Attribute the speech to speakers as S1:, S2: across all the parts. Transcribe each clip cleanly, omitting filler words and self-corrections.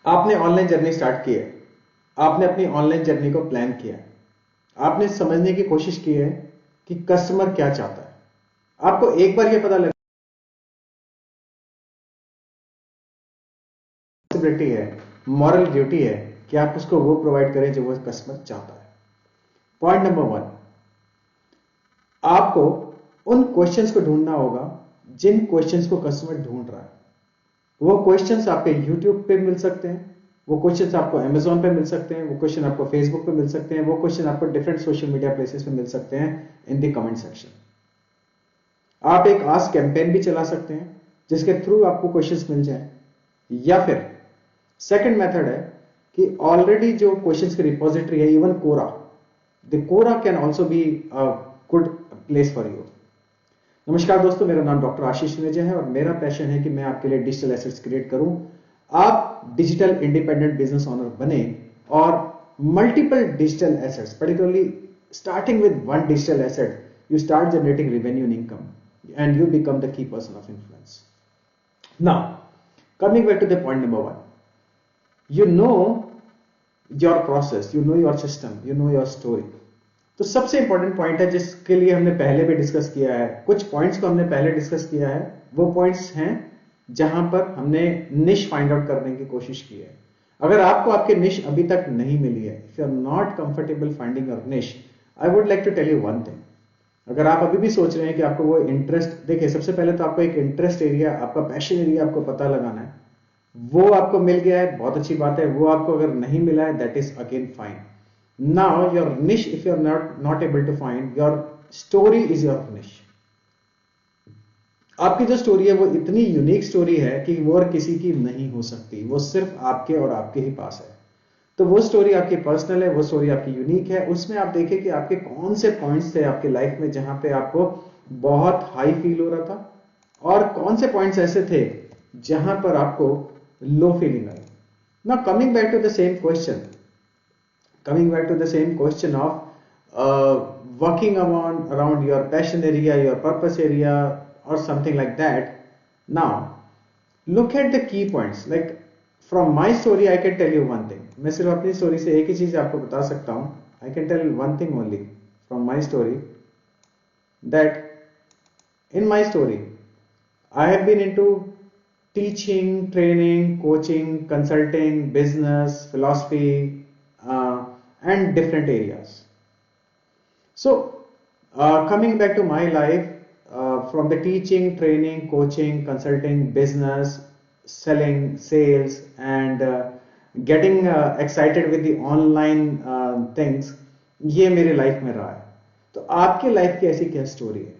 S1: आपने online journey start की है, आपने अपनी ऑनलाइन जर्नी को प्लान किया है, आपने समझने की कोशिश की है कि कस्टमर क्या चाहता है। आपको एक बार यह पता लगा रिस्पॉन्सिबिलिटी है, मॉरल ड्यूटी है कि आप उसको वो प्रोवाइड करें जो वो कस्टमर चाहता है। पॉइंट नंबर 1, आपको उन क्वेश्चंस को ढूंढना होगा जिन क्वेश्चंस को कस्टमर ढूंढ रहा है। वो क्वेश्चंस आपके YouTube पे मिल सकते हैं, वो क्वेश्चंस आपको Amazon पे मिल सकते हैं, वो क्वेश्चन आपको Facebook पे मिल सकते हैं, वो क्वेश्चन आपको डिफरेंट सोशल मीडिया प्लेसेस पे मिल सकते हैं इन द कमेंट सेक्शन। आप एक आस्क कैंपेन भी चला सकते हैं जिसके थ्रू आपको क्वेश्चंस मिल जाए, या फिर सेकंड मेथड है कि ऑलरेडी जो क्वेश्चंस की रिपोजिटरी है, even Quora, the Quora can also be a good place for you. नमस्कार दोस्तों, मेरा नाम डॉक्टर आशीष नेजा है और मेरा पैशन है कि मैं आपके लिए डिजिटल एसेट्स क्रिएट करूं। आप डिजिटल इंडिपेंडेंट बिजनेस ओनर बने और multiple digital assets, particularly starting with one digital asset, you start generating revenue and income and you become the key person of influence. Now, coming back to the point number 1, you know your process, you know your system, you know your story. तो सबसे important point है जिसके लिए हमने पहले भी discuss किया है, कुछ पॉइंट्स को हमने पहले डिस्कस किया है, वो पॉइंट्स हैं जहां पर हमने निश फाइंड आउट करने की कोशिश की है। अगर आपको आपके निश अभी तक नहीं मिली है, if you are not comfortable finding your niche, I would like to tell you one thing. अगर आप अभी भी सोच रहे हैं कि आपको वो इंटरेस्ट, देखिए सबसे पहले तो आपको एक इंटरेस्ट एरिया, आपका पैशन एरिया आपको पता लगाना है। वो आपको मिल गया है, बहुत अच्छी बात है। वो आपको अगर नहीं मिला है, that is again fine. Now your niche, if you are not able to find, your story is your niche. आपकी जो स्टोरी है वो इतनी यूनिक स्टोरी है कि वो और किसी की नहीं हो सकती, वो सिर्फ आपके और आपके ही पास है। तो वो स्टोरी आपकी पर्सनल है, वो स्टोरी आपकी यूनिक है। उसमें आप देखिए कि आपके कौन से पॉइंट्स थे आपके लाइफ में जहां पे आपको बहुत हाई फील हो रहा था, और कौन से पॉइंट्स ऐसे थे जहां पर आपको लो फीलिंग आई। Now coming back to the same question, of working around your passion area, your purpose area और something like that. Now look at the key points. Like from my story I can tell you one thing. मैं सिर्फ अपनी story से एक ही चीज आपको बता सकता हूं। I can tell one thing only from my story, that in my story I have been into teaching, training, coaching, consulting, business, philosophy and different areas. So coming back to my life, from the teaching, training, coaching, consulting, business, selling, sales, and getting excited with the online things, ये मेरे life में रहा है। तो आपके life की ऐसी क्या स्टोरी है,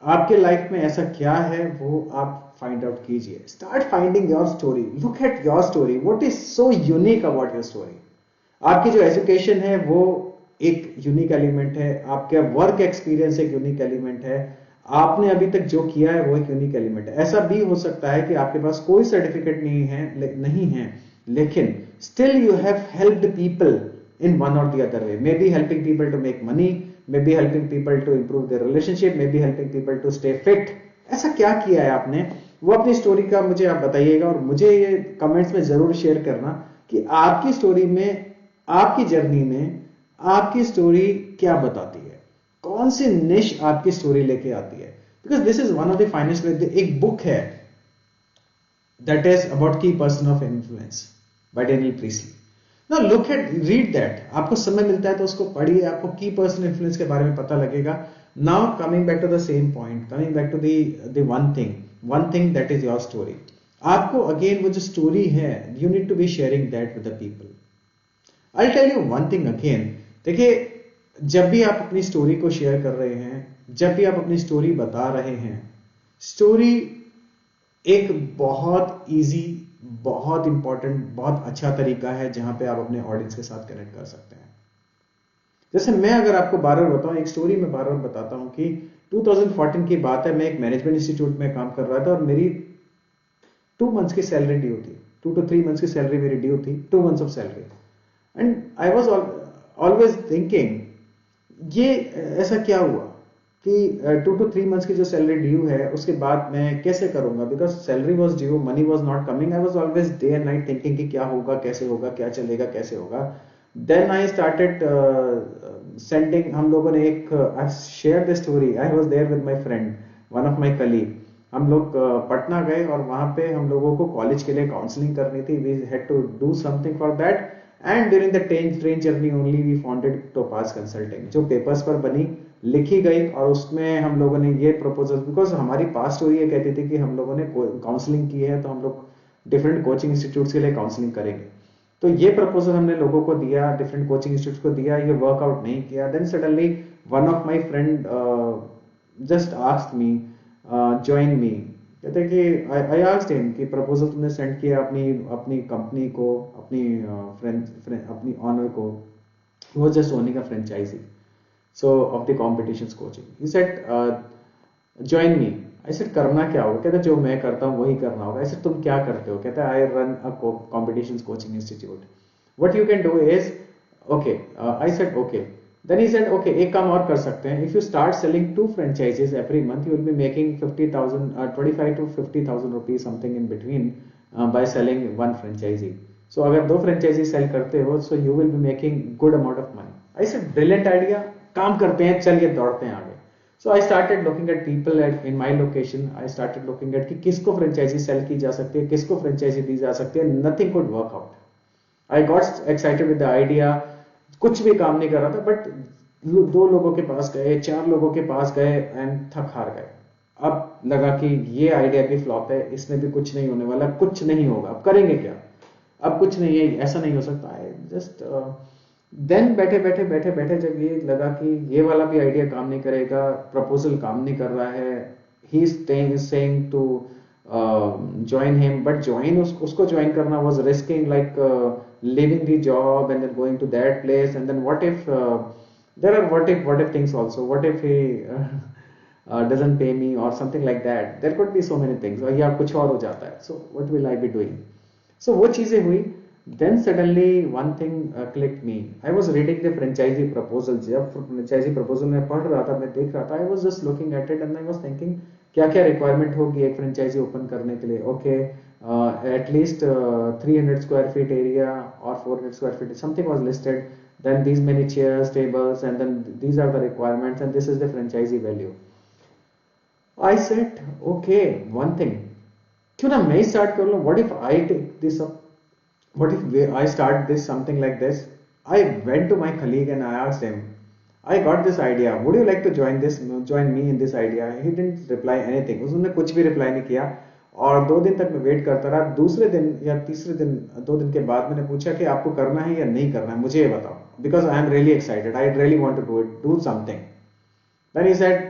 S1: आपके लाइफ में ऐसा क्या है, वो आप फाइंड आउट कीजिए। Start finding your story, look at your story, what is so unique about your story. आपकी जो एजुकेशन है वो एक यूनिक एलिमेंट है, आपका वर्क एक्सपीरियंस एक यूनिक एलिमेंट है, आपने अभी तक जो किया है वो एक यूनिक एलिमेंट है। ऐसा भी हो सकता है कि आपके पास कोई सर्टिफिकेट नहीं है, लेकिन still you have helped people in one और the other way. Maybe helping people to make money, maybe helping people to improve their relationship, maybe helping people to stay fit. ऐसा क्या किया है आपने, वो अपनी story का मुझे आप बताइएगा और मुझे ये कमेंट्स में जरूर शेयर करना कि आपकी स्टोरी में, आपकी जर्नी में आपकी स्टोरी क्या बताती है, कौन सी निश आपकी स्टोरी लेके आती है। Because this is one of the finest way. एक बुक है that is about key person of influence by Daniel Priestley. Now look at, read that. आपको समय मिलता है तो उसको पढ़िए, आपको की पर्सन इन्फ्लुएंस के बारे में पता लगेगा। Now coming back to the same point, coming back to the one thing that is your story. आपको अगेन वो जो स्टोरी है, you need to be sharing that with the people. I tell you one thing again, देखिए जब भी आप अपनी story को शेयर कर रहे हैं, जब भी आप अपनी स्टोरी बता रहे हैं, स्टोरी एक बहुत इजी, बहुत इंपॉर्टेंट, बहुत अच्छा तरीका है जहां पे आप अपने ऑडियंस के साथ कनेक्ट कर सकते हैं। जैसे मैं अगर आपको बार बार बताऊं, एक स्टोरी में बार बार बताता हूं कि 2014 की बात है, मैं एक मैनेजमेंट इंस्टीट्यूट में काम कर रहा था और मेरी 2 मंथ्स की सैलरी ड्यू थी, 2 to 3 मंथ्स की सैलरी मेरी ड्यू थी, 2 months of salary. And I was always thinking, ये ऐसा क्या हुआ, कि 2 to 3 months की जो सैलरी ड्यू है उसके बाद मैं कैसे करूंगा, because salary was due, money was not coming, I was always day and night thinking कि क्या होगा, कैसे होगा, क्या चलेगा, कैसे होगा. देन आई स्टार्टेड सेंडिंग, हम लोगों ने एक, I share the story, I was there with my friend, one of my colleague. हम लोग पटना गए और वहां पे हम लोगों को कॉलेज के लिए काउंसलिंग करनी थी. We had to do something for that, and during the train journey only we founded Topaz consulting, जो पेपर्स पर बनी, लिखी गई. और उसमें हम लोगों ने ये प्रपोजल, बिकॉज हमारी पास्ट स्टोरी ये कहती थी कि हम लोगों ने काउंसलिंग की है तो हम लोग डिफरेंट कोचिंग इंस्टीट्यूट्स के लिए काउंसलिंग करेंगे. तो ये प्रपोजल हमने लोगों को दिया, डिफरेंट कोचिंग इंस्टीट्यूट्स को दिया, ये वर्कआउट नहीं किया. Then suddenly one of my friend just asked me, join me. कहते कि आई आस्क्ड हिम कि प्रपोजल तुमने सेंड किया अपनी अपनी कंपनी को, अपनी अपनी ऑनर को, वो just owning a franchise so of the competitions coaching. He said join me. I said करना क्या होगा? कहता जो मैं करता हूँ वही करना होगा. I said तुम क्या करते हो? कहता I run a competitions coaching institute. What you can do is okay. I said okay. Then he said okay, एक काम और कर सकते हैं. If you start selling 2 franchises every month, you will be making 50,000, 25 to 50,000 rupees something in between by selling one franchisee. So अगर 2 franchisee sell करते हो, so you will be making good amount of money. I said brilliant idea. काम करते हैं, चलिए दौड़ते हैं आगे. So I started looking at people at in my location. I started looking at कि किसको फ्रेंचाइजी सेल की जा सकती है, किसको फ्रेंचाइजी दी जा सकती है. Nothing could work out. I got excited with the idea. कुछ भी काम नहीं कर रहा था, बट 2 लोगों के पास गए, 4 लोगों के पास गए एंड थक हार गए. अब लगा कि ये आइडिया भी फ्लॉप है, इसमें भी कुछ नहीं होने वाला, कुछ नहीं होगा, अब करेंगे क्या, अब कुछ नहीं है, ऐसा नहीं हो सकता. आई जस्ट देन बैठे जब ये लगा कि ये वाला भी आइडिया काम नहीं करेगा, प्रपोजल काम नहीं कर रहा है, he is saying to join him, but join उसको ज्वाइन करना was risking like living the job and then going to that place, and then what if there are what if things also, what if he doesn't pay me or something like that. There could be so many things, या कुछ और हो जाता है. So what will I be doing? So वो चीजें हुई. Then suddenly one thing clicked me. I was reading the franchisee proposal. जब franchisee proposal मैं पढ़ रहा था, मैं देख रहा था, I was just looking at it and I was thinking क्या क्या requirement होगी एक franchisee open करने के लिए. Okay, at least 300 square feet area or 400 square feet, something was listed. Then these many chairs, tables, and then these are the requirements, and this is the franchisee value. I said, okay, one thing, क्यों ना मैं start कर लूँ? What if I take this up? What if I start this something like this? I went to my colleague and I asked him, I got this idea. Would you like to join me in this idea? He didn't reply anything. उसने कुछ भी reply नहीं किया और 2 दिन तक मैं wait करता रहा. दूसरे दिन या तीसरे दिन, 2 दिन के बाद मैंने पूछा कि आपको करना है या नहीं करना है, मुझे ये बताओ. Because I am really excited. I really want to do it. Do something. Then he said,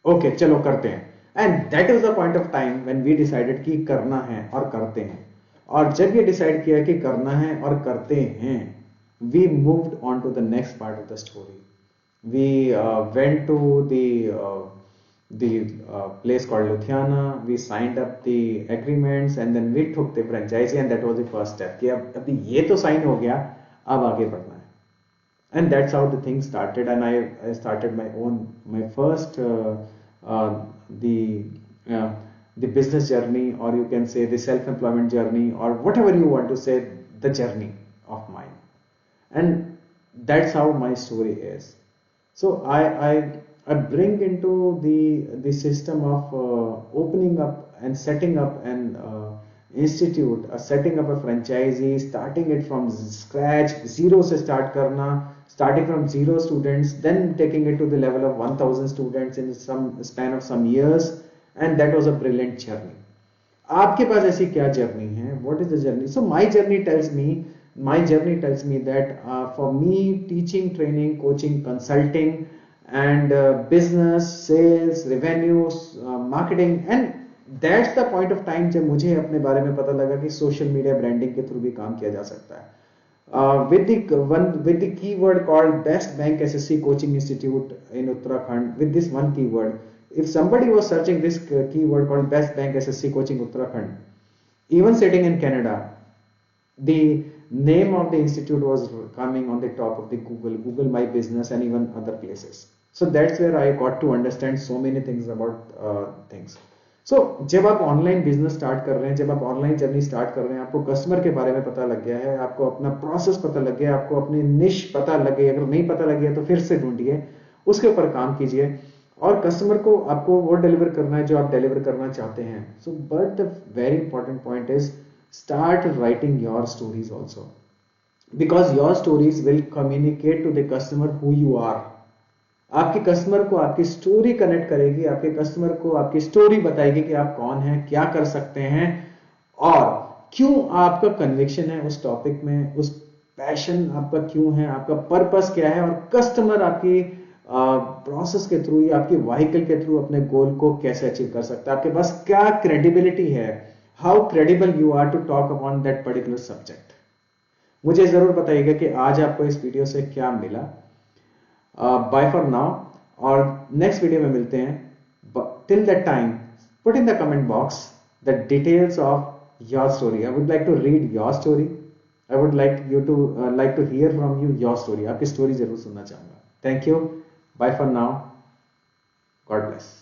S1: okay, चलो करते हैं. And that was the point of time when we decided कि करना है और करते हैं. और जब ये डिसाइड किया कि करना है और करते हैं, we moved on to the next part of the story. We went to the place called Ludhiana. We signed up the agreements and then we took the franchisee, and that was the first step कि अब अभी ये तो sign हो गया, अब आगे बढ़ना है. And that's how the thing started, and I started my first the business journey, or you can say the self-employment journey, or whatever you want to say, the journey of mine. And that's how my story is. So I bring into the system of opening up and setting up an institute, setting up a franchisee, starting it from scratch, zero se start karna, starting from 0 students, then taking it to the level of 1000 students in some span of some years. And that was a brilliant journey. आपके पास ऐसी क्या journey है? What is the journey? So my journey tells me that for me, teaching, training, coaching, consulting, and business, sales, revenue, marketing, and that's the point of time जब मुझे अपने बारे में पता लगा कि social media branding के थ्रू भी काम किया जा सकता है. With the keyword called Best Bank SSC Coaching Institute in Uttarakhand, with this one keyword. If somebody was searching this keyword called Best Bank SSC Coaching Uttarakhand, even sitting in Canada, the name of the institute was coming on the top of the Google My Business, and even other places. So that's where I got to understand so many things about things. So जब आप online business start कर रहे हैं, जब आप online journey start कर रहे हैं, आपको कस्टमर के बारे में पता लग गया है, आपको अपना प्रोसेस पता लग गया, आपको अपनी निश पता लग गई, अगर नहीं पता लग गया तो फिर से ढूंढिए, उसके ऊपर काम कीजिए और कस्टमर को आपको वो डिलीवर करना है जो आप डिलीवर करना चाहते हैं. So but the very important point is start writing your stories also, because your stories will communicate to the customer who you are. आपके कस्टमर को आपकी स्टोरी कनेक्ट करेगी, आपके कस्टमर को आपकी स्टोरी बताएगी कि आप कौन हैं, क्या कर सकते हैं और क्यों आपका कन्विक्शन है उस टॉपिक में, उस पैशन आपका क्यों है, आपका पर्पस क्या है और कस्टमर आपकी प्रोसेस के थ्रू या आपकी व्हीकल के थ्रू अपने गोल को कैसे अचीव कर सकता है, आपके पास क्या क्रेडिबिलिटी है, how credible you are to talk about that particular subject. मुझे जरूर बताइएगा कि आज आपको इस वीडियो से क्या मिला. बाय फॉर नाउ और नेक्स्ट वीडियो में मिलते हैं. Till that time put in the comment box the details of your story. I would like to read your story. I would like to hear from you your story. आपकी story जरूर सुनना चाहूंगा. Thank you. Bye for now. God bless.